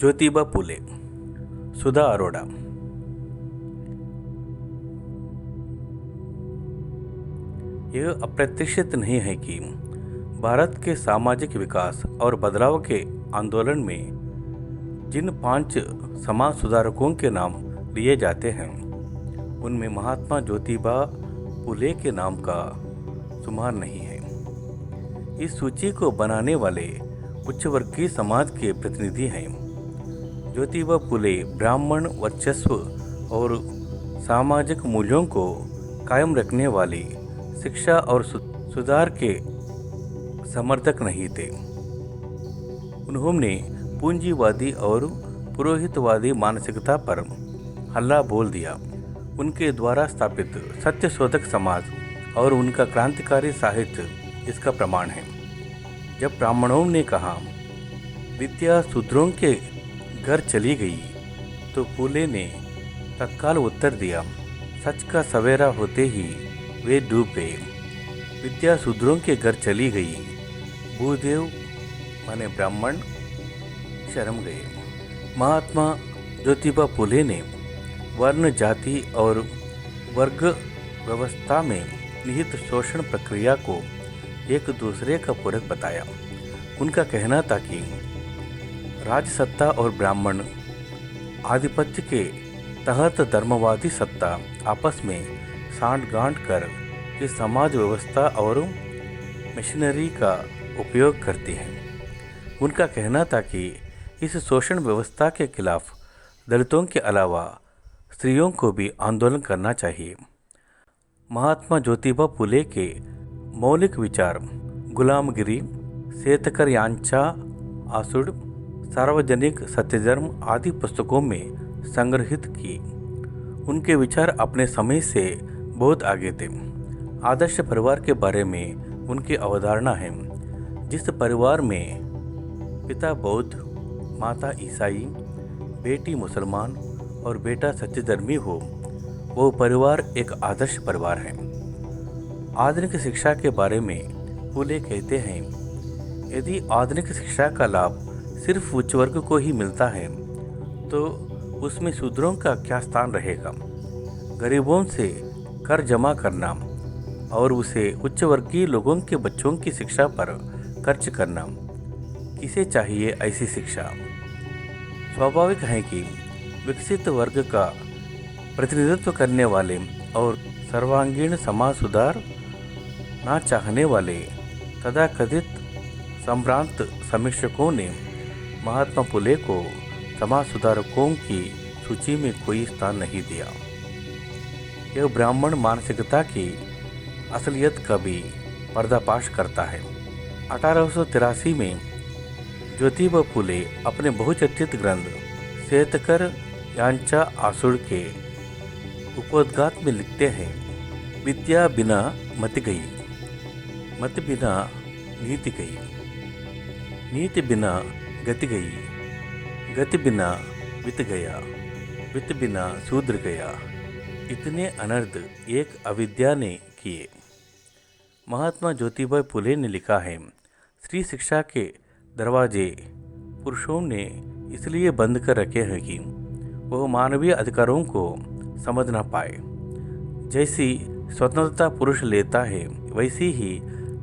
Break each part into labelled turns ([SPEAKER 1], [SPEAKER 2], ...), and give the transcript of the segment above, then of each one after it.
[SPEAKER 1] ज्योतिबा फुले, सुधा अरोड़ा। यह अप्रत्याशित नहीं है कि भारत के सामाजिक विकास और बदलाव के आंदोलन में जिन 5 समाज सुधारकों के नाम लिए जाते हैं उनमें महात्मा ज्योतिबा फुले के नाम का शुमार नहीं है। इस सूची को बनाने वाले उच्च वर्गीय समाज के प्रतिनिधि हैं। ज्योतिबा फुले ब्राह्मण वर्चस्व और सामाजिक मूल्यों को कायम रखने वाली शिक्षा और सुधार के समर्थक नहीं थे। उन्होंने पूंजीवादी और पुरोहितवादी मानसिकता पर हल्ला बोल दिया। उनके द्वारा स्थापित सत्य शोधक समाज और उनका क्रांतिकारी साहित्य इसका प्रमाण है। जब ब्राह्मणों ने कहा विद्या शूद्रों के घर चली गई तो फुले ने तत्काल उत्तर दिया, सच का सवेरा होते ही वे डूब गए। विद्या शूद्रों के घर चली गई, भूदेव माने ब्राह्मण शर्म गए। महात्मा ज्योतिबा फुले ने वर्ण जाति और वर्ग व्यवस्था में निहित शोषण प्रक्रिया को एक दूसरे का पूरक बताया। उनका कहना था कि राजसत्ता और ब्राह्मण आधिपत्य के तहत धर्मवादी सत्ता आपस में सांठ-गांठ कर इस समाज व्यवस्था और मशीनरी का उपयोग करती है। उनका कहना था कि इस शोषण व्यवस्था के खिलाफ दलितों के अलावा स्त्रियों को भी आंदोलन करना चाहिए। महात्मा ज्योतिबा फुले के मौलिक विचार गुलामगिरी, सेतकर यांचा आसूड, सार्वजनिक सत्यधर्म आदि पुस्तकों में संग्रहित की। उनके विचार अपने समय से बहुत आगे थे। आदर्श परिवार के बारे में उनकी अवधारणा है, जिस परिवार में पिता बौद्ध, माता ईसाई, बेटी मुसलमान और बेटा सत्यधर्मी हो, वो परिवार एक आदर्श परिवार है। आधुनिक शिक्षा के बारे में फुले कहते हैं, यदि आधुनिक शिक्षा का लाभ सिर्फ उच्च वर्ग को ही मिलता है तो उसमें शूद्रों का क्या स्थान रहेगा। गरीबों से कर जमा करना और उसे उच्च वर्गीय लोगों के बच्चों की शिक्षा पर खर्च करना, किसे चाहिए ऐसी शिक्षा। स्वाभाविक है कि विकसित वर्ग का प्रतिनिधित्व करने वाले और सर्वांगीण समाज सुधार ना चाहने वाले तथाकथित संभ्रांत समीक्षकों ने महात्मा फुले को समाज सुधारकों की सूची में कोई स्थान नहीं दिया। यह ब्राह्मण मानसिकता की असलियत का भी पर्दाफाश करता है। 1883 में ज्योतिबा फुले अपने बहुचर्चित ग्रंथ सेतकर यांचा आसूड के उपोद्घात में लिखते हैं, विद्या बिना मत गई, मत बिना नीति गई, नीति बिना गति गई, गति बिना वित्त गया, वित्त बिना शूद्र गया। इतने अनर्थ एक अविद्या ने किए। महात्मा ज्योतिबा फुले ने लिखा है, स्त्री शिक्षा के दरवाजे पुरुषों ने इसलिए बंद कर रखे हैं कि वह मानवीय अधिकारों को समझ ना पाए। जैसी स्वतंत्रता पुरुष लेता है वैसी ही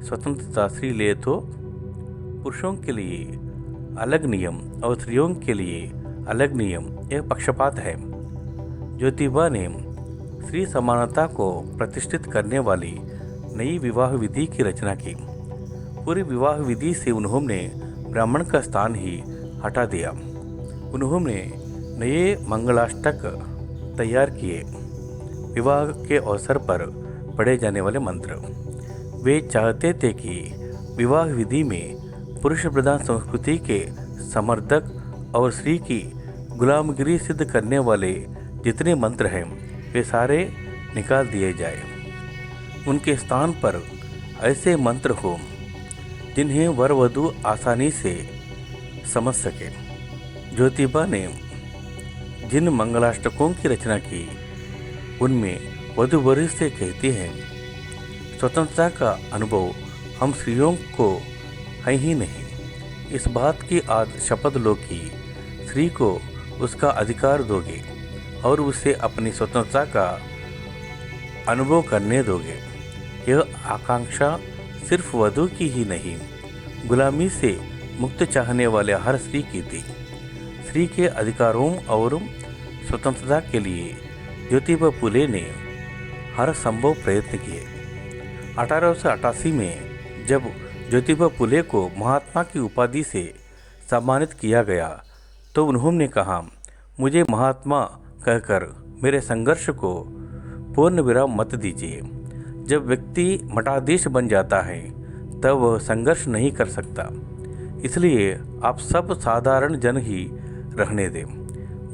[SPEAKER 1] स्वतंत्रता स्त्री ले तो पुरुषों के लिए अलग नियम और स्त्रियों के लिए अलग नियम यह पक्षपात है। ज्योतिबा ने स्त्री समानता को प्रतिष्ठित करने वाली नई विवाह विधि की रचना की। पूरी विवाह विधि से उन्होंने ब्राह्मण का स्थान ही हटा दिया। उन्होंने नए मंगलाष्टक तैयार किए, विवाह के अवसर पर पढ़े जाने वाले मंत्र। वे चाहते थे कि विवाह विधि में पुरुष प्रधान संस्कृति के समर्थक और स्त्री की गुलामगिरी सिद्ध करने वाले जितने मंत्र हैं वे सारे निकाल दिए जाए। उनके स्थान पर ऐसे मंत्र हो जिन्हें वर वधू आसानी से समझ सके। ज्योतिबा ने जिन मंगलाष्टकों की रचना की उनमें वधू वर से कहती हैं, स्वतंत्रता का अनुभव हम स्त्रियों को है ही नहीं। इस बात की आज शपथ लो कि स्त्री को उसका अधिकार दोगे और उसे अपनी स्वतंत्रता का अनुभव करने दोगे। यह आकांक्षा सिर्फ वधू की ही नहीं, गुलामी से मुक्त चाहने वाले हर स्त्री की थी। स्त्री के अधिकारों और स्वतंत्रता के लिए ज्योतिबा फुले ने हर संभव प्रयत्न किए। 1888 में जब ज्योतिबा फुले को महात्मा की उपाधि से सम्मानित किया गया तो उन्होंने कहा, मुझे महात्मा कहकर मेरे संघर्ष को पूर्ण विराम मत दीजिए। जब व्यक्ति मठाधीश बन जाता है तब वह संघर्ष नहीं कर सकता, इसलिए आप सब साधारण जन ही रहने दें,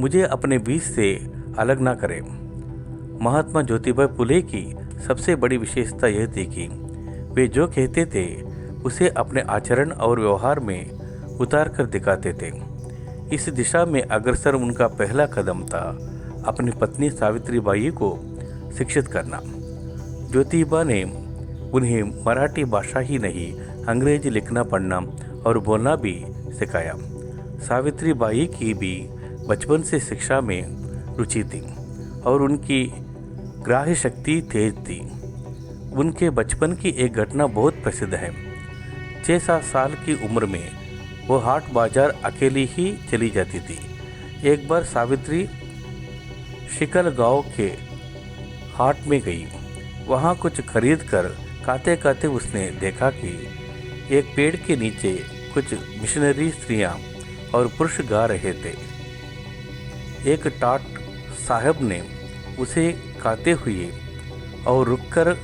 [SPEAKER 1] मुझे अपने बीच से अलग ना करें। महात्मा ज्योतिबा फुले की सबसे बड़ी विशेषता यह थी कि वे जो कहते थे उसे अपने आचरण और व्यवहार में उतार कर दिखाते थे। इस दिशा में अग्रसर उनका पहला कदम था अपनी पत्नी सावित्रीबाई को शिक्षित करना। ज्योतिबा ने उन्हें मराठी भाषा ही नहीं, अंग्रेजी लिखना पढ़ना और बोलना भी सिखाया। सावित्रीबाई की भी बचपन से शिक्षा में रुचि थी और उनकी ग्राह्य शक्ति तेज थी। उनके बचपन की एक घटना बहुत प्रसिद्ध है। 6-7 साल की उम्र में वो हाट बाजार अकेली ही चली जाती थी। एक बार सावित्री शिकल गांव के हाट में गई। वहाँ कुछ खरीद कर खाते खाते उसने देखा कि एक पेड़ के नीचे कुछ मिशनरी स्त्रियां और पुरुष गा रहे थे। एक टाट साहब ने उसे गाते हुए और रुककर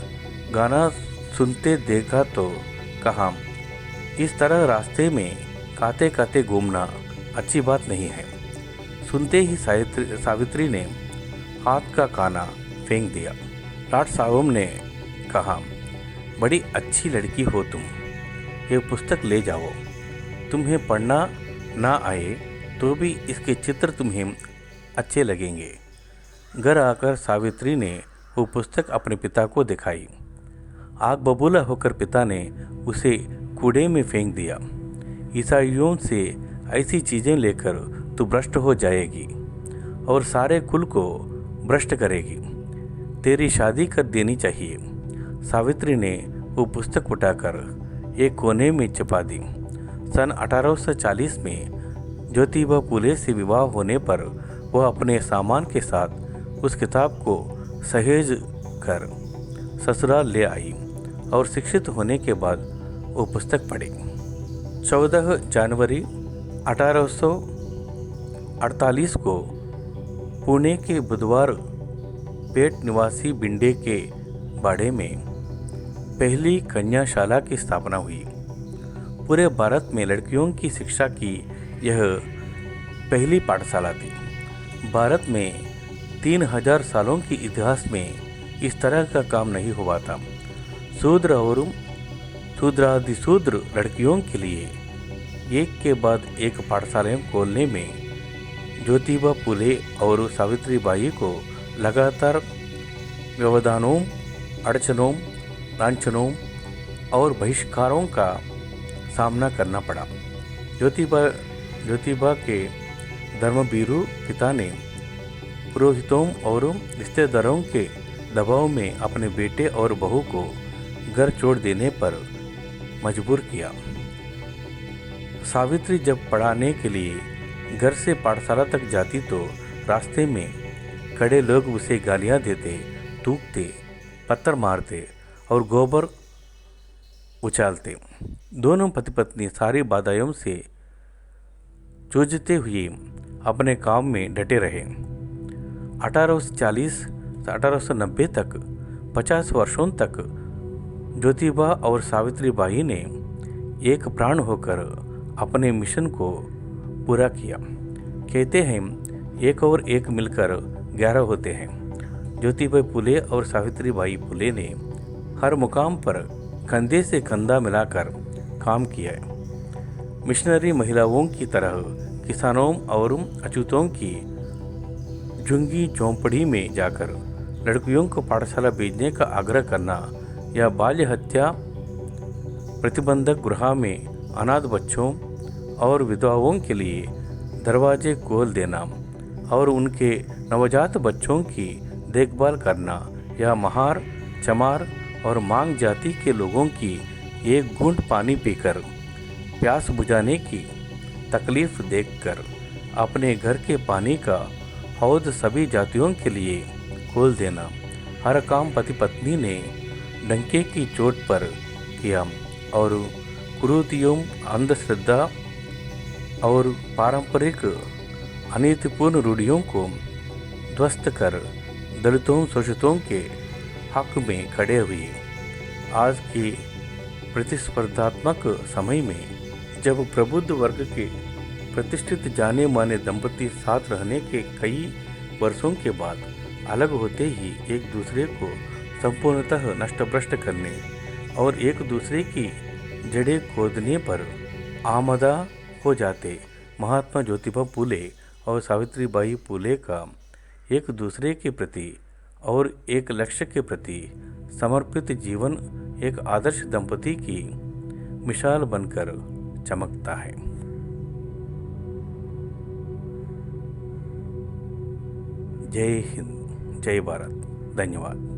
[SPEAKER 1] गाना सुनते देखा तो कहा, इस तरह रास्ते में गाते गाते घूमना अच्छी बात नहीं है। सुनते ही सावित्री ने हाथ का खाना फेंक दिया। टाट साहब ने कहा, बड़ी अच्छी लड़की हो तुम, ये पुस्तक ले जाओ। तुम्हें पढ़ना ना आए तो भी इसके चित्र तुम्हें अच्छे लगेंगे। घर आकर सावित्री ने वो पुस्तक अपने पिता को दिखाई। आग बबूला होकर पिता ने उसे कूड़े में फेंक दिया। ईसाइयों से ऐसी चीज़ें लेकर तू भ्रष्ट हो जाएगी और सारे कुल को भ्रष्ट करेगी, तेरी शादी कर देनी चाहिए। सावित्री ने वो पुस्तक उठाकर एक कोने में छिपा दी। सन 1840 में ज्योतिबा फुले से विवाह होने पर वह अपने सामान के साथ उस किताब को सहेज कर ससुराल ले आई और शिक्षित होने के बाद वो पुस्तक पढ़ी। 14 जनवरी 1848 को पुणे के बुधवार पेट निवासी बिंडे के बाड़े में पहली कन्याशाला की स्थापना हुई। पूरे भारत में लड़कियों की शिक्षा की यह पहली पाठशाला थी। भारत में 3000 सालों के इतिहास में इस तरह का काम नहीं हुआ था। शूद्र और शूद्रादिशूद्र लड़कियों के लिए एक के बाद एक पाठशालाएं खोलने में ज्योतिबा फुले और सावित्रीबाई को लगातार व्यवधानों, अड़चनों, लांछनों और बहिष्कारों का सामना करना पड़ा। ज्योतिबा के धर्मभीरू पिता ने पुरोहितों और रिश्तेदारों के दबाव में अपने बेटे और बहू को घर छोड़ देने पर मजबूर किया। सावित्री जब पढ़ाने के लिए घर से पाठशाला तक जाती तो रास्ते में खड़े लोग उसे गालियां देते, थूकते, पत्थर मारते और गोबर उछालते। दोनों पति पत्नी सारी बाधाओं से जूझते हुए अपने काम में डटे रहे। 1840 से 1890 तक 50 वर्षों तक ज्योतिबा और सावित्रीबाई ने एक प्राण होकर अपने मिशन को पूरा किया। कहते हैं एक और एक मिलकर 11 होते हैं। ज्योतिबा फुले और सावित्रीबाई फुले ने हर मुकाम पर कंधे से कंधा मिलाकर काम किया है। मिशनरी महिलाओं की तरह किसानों और अछूतों की झुग्गी झोंपड़ी में जाकर लड़कियों को पाठशाला भेजने का आग्रह करना या बाल्य हत्या प्रतिबंधक गृह में अनाथ बच्चों और विधवाओं के लिए दरवाजे खोल देना और उनके नवजात बच्चों की देखभाल करना या महार, चमार और मांग जाति के लोगों की एक घूंट पानी पीकर प्यास बुझाने की तकलीफ देखकर अपने घर के पानी का हौद सभी जातियों के लिए खोल देना। हर काम पति पत्नी ने डंके की चोट पर किया और कुरीतियों, अंधश्रद्धा और पारंपरिक अनीतिपूर्ण रूढ़ियों को ध्वस्त कर दलितों, शोषितों के हक में खड़े हुए। आज के प्रतिस्पर्धात्मक समय में जब प्रबुद्ध वर्ग के प्रतिष्ठित जाने माने दंपति साथ रहने के कई वर्षों के बाद अलग होते ही एक दूसरे को संपूर्णतः नष्टभ्रष्ट करने और एक दूसरे की जड़ें खोदने पर आमदा हो जाते, महात्मा ज्योतिबा फूले और सावित्रीबाई फूले का एक दूसरे के प्रति और एक लक्ष्य के प्रति समर्पित जीवन एक आदर्श दंपति की मिसाल बनकर चमकता है। जय हिंद, जय भारत, धन्यवाद।